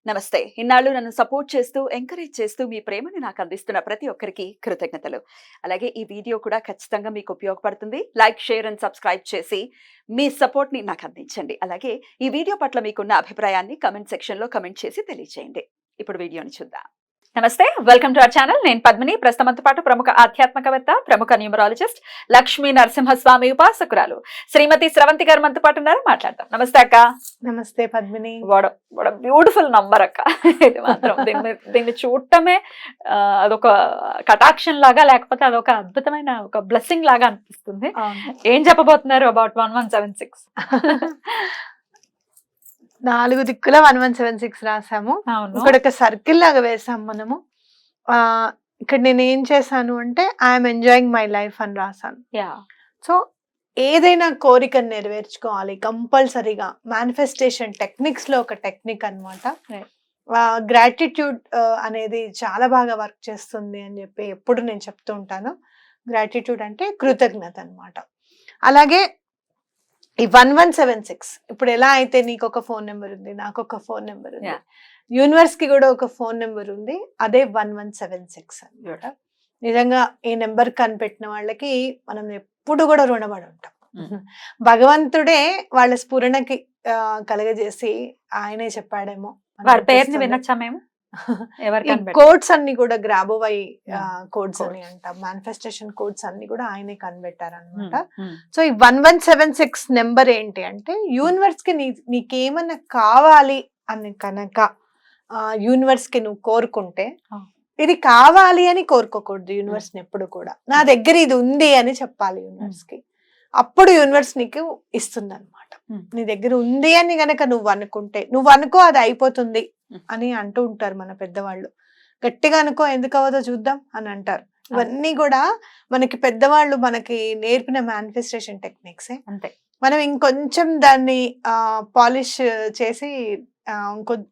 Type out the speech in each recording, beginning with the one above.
నమస్తే. ఇన్నాళ్ళు నన్ను సపోర్ట్ చేస్తూ, ఎంకరేజ్ చేస్తూ మీ ప్రేమని నాకు అందిస్తున్న ప్రతి ఒక్కరికి కృతజ్ఞతలు. అలాగే ఈ వీడియో కూడా ఖచ్చితంగా మీకు ఉపయోగపడుతుంది. లైక్, షేర్ అండ్ సబ్స్క్రైబ్ చేసి మీ సపోర్ట్‌ని నాకు అందించండి. అలాగే ఈ వీడియో పట్ల మీకున్న అభిప్రాయాన్ని కామెంట్ సెక్షన్‌లో కామెంట్ చేసి తెలియజేయండి. ఇప్పుడు వీడియోని చూద్దాం. నమస్తే, వెల్కమ్ టు అవర్ ఛానల్. నేను పద్మిని. ప్రస్తుతంతో పాటు ప్రముఖ ఆధ్యాత్మికవేత్త, ప్రముఖ న్యూమరాలజిస్ట్, లక్ష్మీ నరసింహస్వామి ఉపాసకురాలు శ్రీమతి స్రవంతి గారు మనతో పాటు ఉన్నారు. మాట్లాడతాం. నమస్తే అక్క. నమస్తే పద్మిని. బ్యూటిఫుల్ నంబర్ అక్క. ఇది మాత్రం దీన్ని చూడటమే అదొక కటాక్షం లాగా, లేకపోతే అదొక అద్భుతమైన ఒక బ్లెస్సింగ్ లాగా అనిపిస్తుంది. ఏం చెప్పబోతున్నారు అబౌట్ 1176? 4 దిక్కుల 1176 రాసాము. ఇక్కడ ఒక సర్కిల్ లాగా వేసాం మనము. ఇక్కడ నేను ఏం చేశాను అంటే ఐఎమ్ ఎంజాయింగ్ మై లైఫ్ అని రాసాను. సో ఏదైనా కోరికను నెరవేర్చుకోవాలి కంపల్సరీగా. మేనిఫెస్టేషన్ టెక్నిక్స్ లో ఒక టెక్నిక్ అన్నమాట. గ్రాటిట్యూడ్ అనేది చాలా బాగా వర్క్ చేస్తుంది అని చెప్పి ఎప్పుడు నేను చెప్తూ ఉంటాను. గ్రాటిట్యూడ్ అంటే కృతజ్ఞత అన్నమాట. అలాగే ఈ 1176 ఇప్పుడు ఎలా అయితే నీకు ఒక ఫోన్ నెంబర్ ఉంది, నాకు ఒక ఫోన్ నెంబర్ ఉంది, యూనివర్స్ కి కూడా ఒక ఫోన్ నెంబర్ ఉంది, అదే 1176 అన్నమాట. నిజంగా ఈ నెంబర్ కనిపెట్టిన వాళ్ళకి మనం ఎప్పుడు కూడా రుణపడి ఉంటాం. భగవంతుడే వాళ్ళ స్ఫురణకి కలగజేసి ఆయనే చెప్పాడేమో. పేరుని వినొచ్చా మేము? కోడ్స్ అన్ని కూడా గ్రాబోవై కోడ్స్ అని అంటాం. మేనిఫెస్టేషన్ కోడ్స్ అన్ని కూడా ఆయనే కనిపెట్టారనమాట. సో ఈ 1176 నెంబర్ ఏంటి అంటే యూనివర్స్ కి నీకేమన్నా కావాలి అని కనుక యూనివర్స్ కి నువ్వు కోరుకుంటే, ఇది కావాలి అని కోరుకోకూడదు యూనివర్స్ ని ఎప్పుడు కూడా. నా దగ్గర ఇది ఉంది అని చెప్పాలి యూనివర్స్ కి. అప్పుడు యూనివర్స్ నీకు ఇస్తుంది అనమాట. నీ దగ్గర ఉంది అని గనక నువ్వు అనుకుంటే, నువ్వు అనుకో అది అయిపోతుంది అని అంటూ ఉంటారు మన పెద్దవాళ్ళు. గట్టిగా అనుకో, ఎందుకు అవ్వదో చూద్దాం అని అంటారు. ఇవన్నీ కూడా మనకి పెద్దవాళ్ళు మనకి నేర్పిన మేనిఫెస్టేషన్ టెక్నిక్సే. అంతే. మనం ఇంకొంచెం దాన్ని పాలిష్ చేసి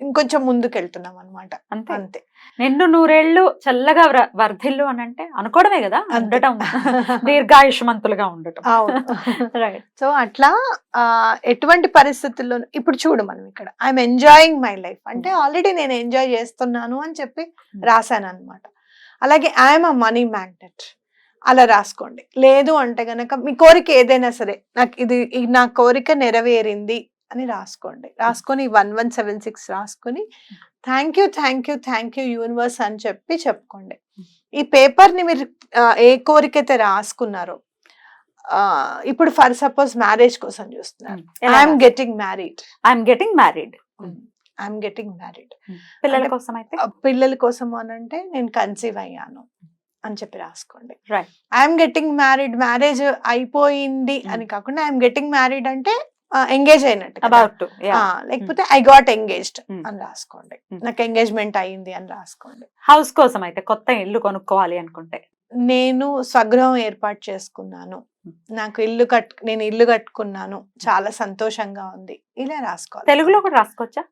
ఇంకొంచెం ముందుకెళ్తున్నాం అనమాట. అంతే. నిండు నూరేళ్లు చల్లగా వర్ధిల్లు అని అంటే అనుకోవడమే కదా, ఉండటం, దీర్ఘాయుష్మంతులుగా ఉండటం. సో అట్లా ఎటువంటి పరిస్థితుల్లో ఇప్పుడు చూడు, మనం ఇక్కడ ఐఎమ్ ఎంజాయింగ్ మై లైఫ్ అంటే ఆల్రెడీ నేను ఎంజాయ్ చేస్తున్నాను అని చెప్పి రాశాను అనమాట. అలాగే ఐఎమ్ అ మనీ మ్యాగ్నెట్ అలా రాసుకోండి. లేదు అంటే గనక మీ కోరిక ఏదైనా సరే, నాకు ఇది నా కోరిక నెరవేరింది అని రాసుకోండి. రాసుకొని 1176 రాసుకొని థ్యాంక్ యూ యూనివర్స్ అని చెప్పి చెప్పుకోండి. ఈ పేపర్ ని మీరు ఏ కోరికైతే రాసుకున్నారో, ఇప్పుడు ఫర్ సపోజ్ మ్యారేజ్ కోసం చూస్తున్నారు. I'm getting married. పిల్లల కోసం అయితే, పిల్లల కోసం అని అంటే నేను కన్సీవ్ అయ్యాను అని చెప్పి రాసుకోండి. ఐఎమ్ గెటింగ్ మ్యారీడ్, మ్యారేజ్ అయిపోయింది అని కాకుండా ఐఎమ్ గెటింగ్ మ్యారీడ్ అంటే ఎంగేజ్ అయినట్టు, లేకపోతే ఐ గాట్ ఎంగేజ్డ్ అని రాసుకోండి. నాకు ఎంగేజ్మెంట్ అయ్యింది అని రాసుకోండి. హౌస్ కోసం అయితే, కొత్త ఇల్లు కొనుక్కోవాలి అనుకుంటే, నేను స్వగృహం ఏర్పాటు చేసుకున్నాను, నాకు నేను ఇల్లు కట్టుకున్నాను, చాలా సంతోషంగా ఉంది, ఇలా రాసుకోవాలి. తెలుగులో కూడా రాసుకోవచ్చా?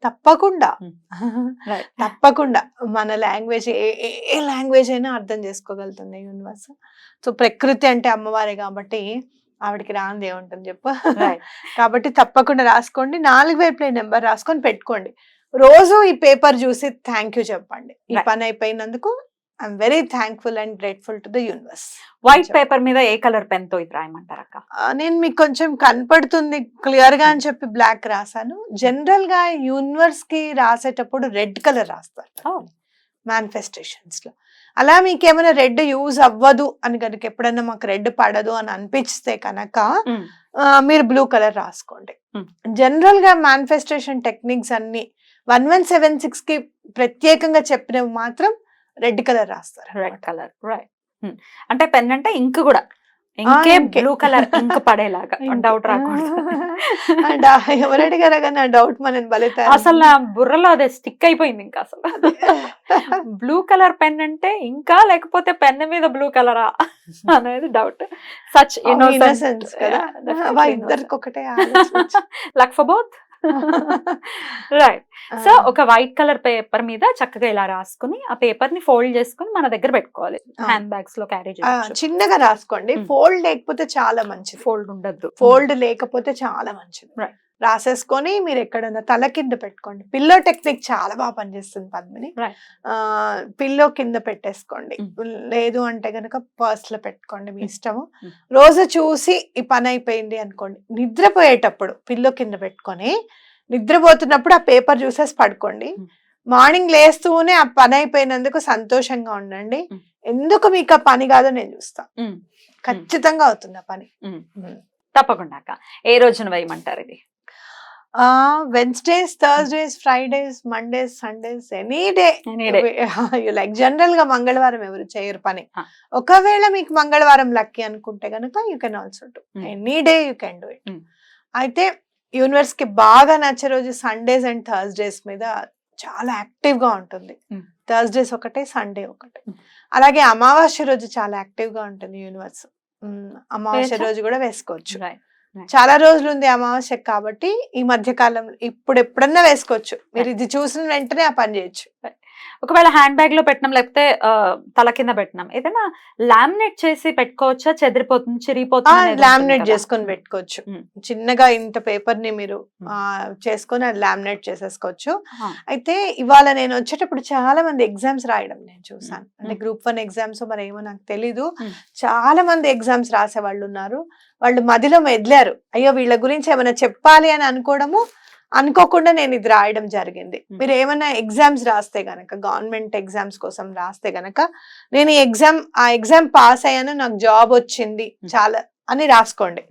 తప్పకుండా మన లాంగ్వేజ్ ఏ లాంగ్వేజ్ అయినా అర్థం చేసుకోగలుగుతుంది యూనివర్స్. సో ప్రకృతి అంటే అమ్మవారే కాబట్టి ఆవిడకి రాంది ఏముంటుంది చెప్పు. కాబట్టి తప్పకుండా రాసుకోండి. 4 వైపుల నెంబర్ రాసుకొని పెట్టుకోండి. రోజు ఈ పేపర్ చూసి థ్యాంక్ యూ చెప్పండి. ఈ పని అయిపోయినందుకు I'm very thankful and grateful to the universe. White paper మీద ఏ కలర్ పెన్ తో ఇది రాయమంటారు అక్క? నేను మీకు కొంచెం కనపడుతుంది క్లియర్ గా అని చెప్పి బ్లాక్ రాసాను. జనరల్ గా యూనివర్స్ కి రాసేటప్పుడు రెడ్ కలర్ రాస్తారు మేనిఫెస్టేషన్స్ లో. అలా మీకేమైనా రెడ్ యూజ్ అవ్వదు అని కనుక, ఎప్పుడన్నా మాకు రెడ్ పడదు అని అనిపిస్తే కనుక మీరు బ్లూ కలర్ రాసుకోండి. జనరల్ గా మేనిఫెస్టేషన్ టెక్నిక్స్ అన్ని 1176 కి ప్రత్యేకంగా చెప్పినవి మాత్రం రెడ్ కలర్ రాస్తారు. Red colour, right. అంటే పెన్ అంటే ఇంక్ కూడా ఇంకే బ్లూ కలర్ ఇంక్ పడేలాగా, డౌట్ రాకూడదు. ఎవరు అడిగారా కానీ ఆ డౌట్ మనం బలితే అసలు నా బుర్రలో అదే స్టిక్ అయిపోయింది. ఇంకా అసలు బ్లూ కలర్ పెన్ అంటే ఇంకా, లేకపోతే పెన్ మీద బ్లూ కలరా అనేది డౌట్. సచ్ ఇన్నోసెన్స్ కదా, ఇద్దరికి ఒకటే. Luck for both. Right. So ఒక వైట్ కలర్ పేపర్ మీద చక్కగా ఇలా రాసుకుని ఆ పేపర్ ని ఫోల్డ్ చేసుకుని మన దగ్గర పెట్టుకోవాలి. హ్యాండ్ బ్యాగ్స్ లో క్యారీ చేయొచ్చు. చిన్నగా రాసుకోండి. ఫోల్డ్ లేకపోతే చాలా మంచిది. ఫోల్డ్ ఉండద్దు. ఫోల్డ్ లేకపోతే చాలా మంచిది. రాసేసుకొని మీరు ఎక్కడన్నా తల కింద పెట్టుకోండి. పిల్లో టెక్నిక్ చాలా బాగా పనిచేస్తుంది పద్మిని. పిల్లో కింద పెట్టేసుకోండి, లేదు అంటే గనక పర్స్ లో పెట్టుకోండి, మీ ఇష్టము. రోజు చూసి ఈ పని అయిపోయింది అనుకోండి, నిద్రపోయేటప్పుడు పిల్లో కింద పెట్టుకొని నిద్రపోతున్నప్పుడు ఆ పేపర్ చూసేసి పడుకోండి. మార్నింగ్ లేస్తూనే ఆ పని అయిపోయినందుకు సంతోషంగా ఉండండి. ఎందుకు మీకు ఆ పని కాదో నేను చూస్తా, ఖచ్చితంగా అవుతుంది ఆ పని. తప్పకుండా అక్క. ఏ రోజున వేయమంటారు ఇది? Wednesdays, Thursdays, Fridays, Mondays, Sundays, any day you like. General గా మంగళవారం ఎవరు చేయరు పని. ఒకవేళ మీకు మంగళవారం లక్కీ అనుకుంటే గనుక you can also do any day, you can do it. అయితే యూనివర్స్ కి బాగా నచ్చే రోజు సండేస్ అండ్ థర్స్డేస్ మీద చాలా యాక్టివ్ గా ఉంటుంది. థర్స్డేస్ ఒకటే, సండే ఒకటే. అలాగే అమావాస్య రోజు చాలా యాక్టివ్ గా ఉంటుంది యూనివర్స్. అమావాస్య రోజు కూడా వేసుకోవచ్చు. చాలా రోజులు ఉంది అమావాస్య కాబట్టి ఈ మధ్య కాలం ఇప్పుడు ఎప్పుడన్నా వేసుకోవచ్చు. మీరు ఇది చూసిన వెంటనే ఆ పని చేయొచ్చు. ఒకవేళ హ్యాండ్ బ్యాగ్ లో పెట్టినాం, లేకపోతే తల కింద పెట్టినాం, ఏదైనా లామినేట్ చేసి పెట్టుకోవచ్చా? చెదిరిపోతుంది, చిరిగిపోతుంది? లామినేట్ చేసుకొని పెట్టుకోవచ్చు. చిన్నగా ఇంత పేపర్ ని మీరు చేసుకొని అది లామినేట్ చేసేసుకోవచ్చు. అయితే ఇవాళ నేను వచ్చేటప్పుడు చాలా మంది ఎగ్జామ్స్ రాయడం నేను చూసాను. అంటే గ్రూప్ 1 ఎగ్జామ్స్ మరి ఏమో నాకు తెలీదు. చాలా మంది ఎగ్జామ్స్ రాసే వాళ్ళు ఉన్నారు. వాళ్ళు మదిలో మెదిలారు, అయ్యో వీళ్ళ గురించి ఏమైనా చెప్పాలి అని అనుకోవడము, అనుకోకుండా నేను ఇది రాయడం జరిగింది. మీరు ఏమైనా ఎగ్జామ్స్ రాస్తే గనక, గవర్నమెంట్ ఎగ్జామ్స్ కోసం రాస్తే గనక, నేను ఆ ఎగ్జామ్ పాస్ అయ్యాను, నాకు జాబ్ వచ్చింది చాలా అని రాసుకోండి.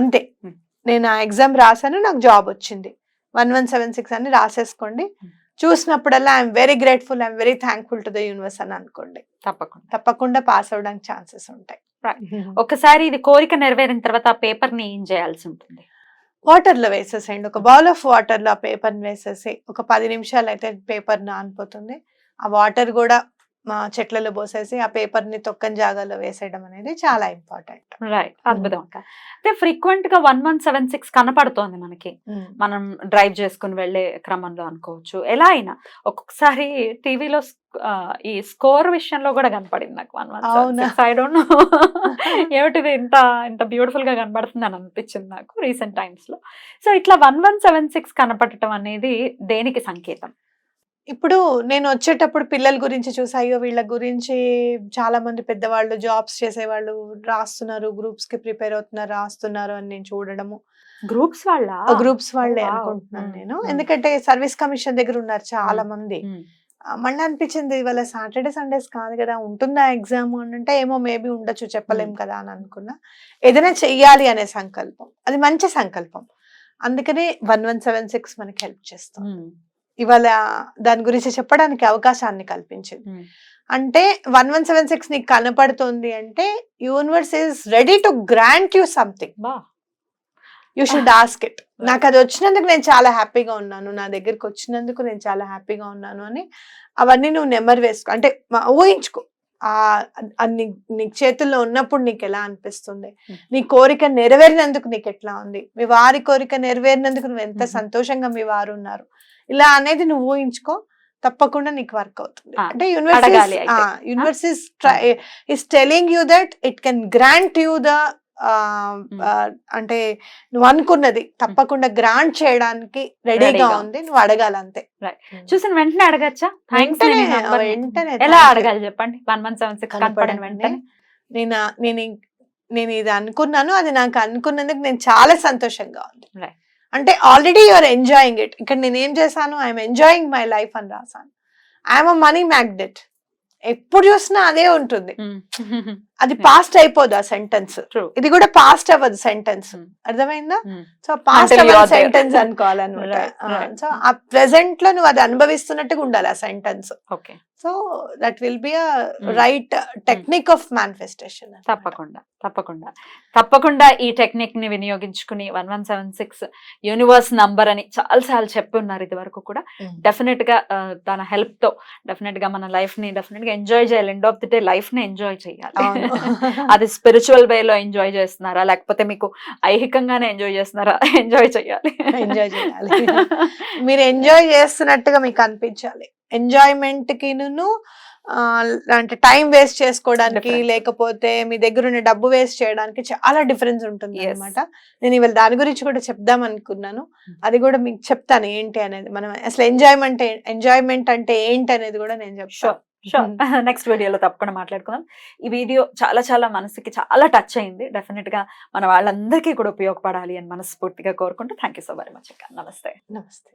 అంతే, నేను ఆ ఎగ్జామ్ రాశాను, నాకు జాబ్ వచ్చింది 1176 అని రాసేసుకోండి. చూసినప్పుడల్లా I'm very grateful, I'm very thankful to the universe అని అనుకోండి. తప్పకుండా పాస్ అవడానికి ఛాన్సెస్ ఉంటాయి. ఒకసారి ఇది కోరిక నెరవేరిన తర్వాత ఆ పేపర్ ని ఏం చేయాల్సి ఉంటుంది? వాటర్ లో వేసేసేయండి. ఒక బౌల్ ఆఫ్ వాటర్ లో ఆ పేపర్ వేసేసి ఒక 10 నిమిషాలు అయితే పేపర్ నానిపోతుంది. ఆ వాటర్ కూడా చెట్లలో పోసేసి ఆ పేపర్ ని తొక్కని జాగాలో వేసేయడం అనేది చాలా ఇంపార్టెంట్. రైట్, అద్భుతం అక్క. అయితే ఫ్రీక్వెంట్ గా 1176 కనపడుతోంది మనకి, మనం డ్రైవ్ చేసుకుని వెళ్లే క్రమంలో అనుకోవచ్చు. ఎలా అయినా ఒక్కొక్కసారి టీవీలో ఈ స్కోర్ విషయంలో కూడా కనపడింది నాకు 1176. ఐ డోంట్ నో ఏమిటిది ఇంత బ్యూటిఫుల్ గా కనబడుతుంది అని అనిపించింది నాకు రీసెంట్ టైమ్స్ లో. సో ఇట్లా 1176 కనపడటం అనేది దేనికి సంకేతం? ఇప్పుడు నేను వచ్చేటప్పుడు పిల్లల గురించి చూసి, అయ్యో వీళ్ళ గురించి చాలా మంది పెద్దవాళ్ళు జాబ్స్ చేసేవాళ్ళు రాస్తున్నారు, గ్రూప్స్ కి ప్రిపేర్ అవుతున్నారు, రాస్తున్నారు అని నేను చూడడము. గ్రూప్స్ వాళ్ళే అనుకుంటున్నాను నేను. ఎందుకంటే సర్వీస్ కమిషన్ దగ్గర ఉన్నారు చాలా మంది. మళ్ళీ అనిపించింది ఇవాళ సాటర్డే సండేస్ కాదు కదా, ఉంటుందా ఎగ్జామ్ అని అంటే, ఏమో మేబీ ఉండొచ్చు, చెప్పలేం కదా అని అనుకున్నా. ఏదైనా చెయ్యాలి అనే సంకల్పం, అది మంచి సంకల్పం. అందుకనే 1176 మనకి హెల్ప్ చేస్తాం. ఇవాళ దాని గురించి చెప్పడానికి అవకాశాన్ని కల్పించింది. అంటే 1176 నీకు కనపడుతుంది అంటే universe is ready to grant you something. You should ask it. నాకు అది వచ్చినందుకు నేను చాలా హ్యాపీగా ఉన్నాను, నా దగ్గరికి వచ్చినందుకు నేను చాలా హ్యాపీగా ఉన్నాను అని అవన్నీ నువ్వు నెంబర్ వేసుకో. అంటే ఊహించుకో, నీ చేతుల్లో ఉన్నప్పుడు నీకు ఎలా అనిపిస్తుంది, నీ కోరిక నెరవేరినందుకు నీకు ఎట్లా ఉంది, మీ వారి కోరిక నెరవేరినందుకు నువ్వు ఎంత సంతోషంగా మీ వారు ఉన్నారు, ఇలా అనేది నువ్వు ఊహించుకో, తప్పకుండా నీకు వర్క్ అవుతుంది. అంటే universe is telling you that it can grant you the అంటే నువ్వు అనుకున్నది తప్పకుండా గ్రాంట్ చేయడానికి రెడీగా ఉంది, నువ్వు అడగాలంతే. చూసిన వెంటనే అడగచ్చా? వెంటనే ఎలా అడగాలి చెప్పండి? 1176 కనపడిన వెంటనే నేను ఇది అనుకున్నాను, అది నాకు అనుకున్నందుకు నేను చాలా సంతోషంగా ఉంది అంటే ఆల్రెడీ యూఆర్ ఎంజాయింగ్ ఇట్. ఇక్కడ నేను ఏం చేశాను, ఐఎమ్ ఎంజాయింగ్ మై లైఫ్ అని రాశాను. ఐఎమ్ అ మనీ మ్యాగ్నెట్, ఎప్పుడు చూసినా అదే ఉంటుంది. అది పాస్ట్ అయిపోదు ఆ సెంటెన్స్, ఇది కూడా పాస్ట్ అవ్వదు సెంటెన్స్. అర్థమైందా? సో పాస్ట్ అవ్వదు సెంటెన్స్ అనుకోవాలన్నమాట. సో ఆ ప్రెసెంట్ లో నువ్వు అది అనుభవిస్తున్నట్టుగా ఉండాలి ఆ sentence. So that will be a right technique of manifestation. తప్పకుండా ఈ టెక్నిక్ ని వినియోగించుకుని 1176 యూనివర్స్ నంబర్ అని చాలాసార్లు చెప్పి ఉన్నారు ఇది వరకు కూడా. డెఫినెట్ గా తన హెల్ప్ తో డెఫినెట్ గా మన లైఫ్ ని డెఫినెట్ గా ఎంజాయ్ చేయాలి. End of the day life ని ఎంజాయ్ చేయాలి. అది స్పిరిచువల్ వేలో ఎంజాయ్ చేస్తున్నారా, లేకపోతే మీకు ఐహికంగానే ఎంజాయ్ చేస్తున్నారా? ఎంజాయ్ చేయాలి. మీరు ఎంజాయ్ చేస్తున్నట్టుగా మీకు అనిపించాలి. ఎంజాయ్మెంట్ కి అంటే టైం వేస్ట్ చేసుకోవడానికి Difference. లేకపోతే మీ దగ్గర ఉన్న డబ్బు వేస్ట్ చేయడానికి చాలా డిఫరెన్స్ ఉంటుంది Yes. అనమాట. నేను ఇవాళ దాని గురించి కూడా చెప్దాం అనుకున్నాను. అది కూడా మీకు చెప్తాను ఏంటి అనేది. మనం అసలు ఎంజాయ్మెంట్ అంటే ఏంటి అనేది కూడా నేను చెప్తాను. నెక్స్ట్ వీడియోలో తప్పకుండా మాట్లాడుకుందాం. ఈ వీడియో చాలా చాలా మనసుకి చాలా టచ్ అయింది. డెఫినెట్ గా మన వాళ్ళందరికీ కూడా ఉపయోగపడాలి అని మనస్ఫూర్తిగా కోరుకుంటూ thank you so very much అక్క. నమస్తే. నమస్తే.